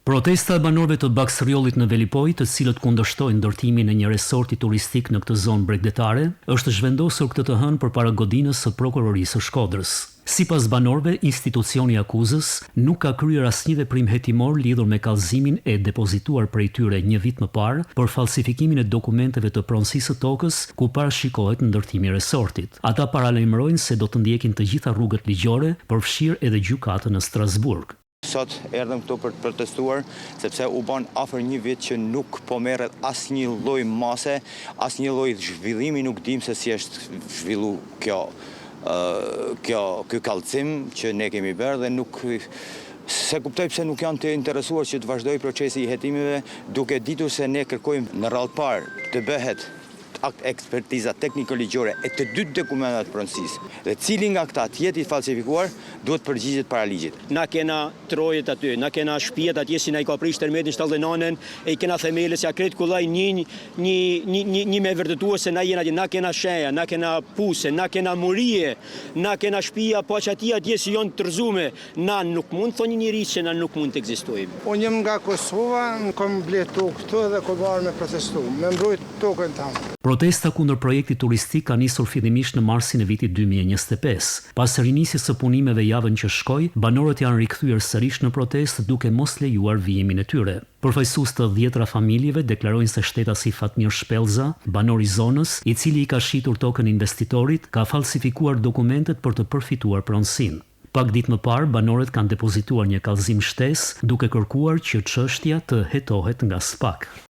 Protesta e banorëve të Baksëriollit në Velipoj, të cilët kundërshtojnë ndërtimin e një resorti turistik në këtë zonë bregdetare, është zhvendosur këtë të hënë përpara godinës së prokurorisë së Shkodrës. Sipas banorëve, institucioni akuzës nuk ka kryer asnjë veprim hetimor lidhur me kallëzimin e depozituar prej tyre një vit më parë për falsifikimin e dokumenteve të pronësisë së tokës ku parashikohet ndërtimi i resortit. Ata paralajmërojnë se do të ndjekin të gjitha rrugët ligjore, përfshirë edhe gjykatën në Strasburg. Sot erdhëm këtu për të protestuar, sepse u bën afër një vit që nuk po merret asnjë lloj mase, asnjë lloj zhvillimi, nuk dim se si është zhvillu ky kallëzim që ne kemi bërë dhe nuk se kuptoj pse nuk janë të interesuar që të vazhdojë procesi i hetimeve, duke ditur se ne kërkojmë në radhë parë të bëhet ekspertiza tekniko-ligjore e të dy dokumentat pronësisë. Dhe cili nga këta të jetë i falsifikuar, duhet përgjigjet para ligjit. Na kena trojet aty, na kena shtëpiat atje si na i ka prish tërmetin 79-ën, e i kena themelës ja kret kullaj një me vërtetuar se na jena atje, na kena shenja, na kena puse, na kena murije, na kena shtëpia po atje si janë tërzume. Na nuk mund thoni njëri që na nuk mund të ekzistojmë. Unë jam nga Kosova, kam bler tokë këtu dhe kam marrë me protestu, me mbrojt tokën tamë. Protesta kundër projektit turistik ka nisur fillimisht në marsin e vitit 2025. Pas rinisjes së punimeve javën që shkoi, banorët janë rikthyer sërish në protestë duke mos lejuar vijimin e tyre. Përfaqësues të 10 familjeve deklarojnë se shtetasi Fatmir Shpellza, banor i zonës, i cili i ka shitur tokën investitorit, ka falsifikuar dokumentet për të përfituar pronësinë. Pak ditë më parë, banorët kanë depozituar një kallëzim shtesë duke kërkuar që çështja të hetohet nga SPAK.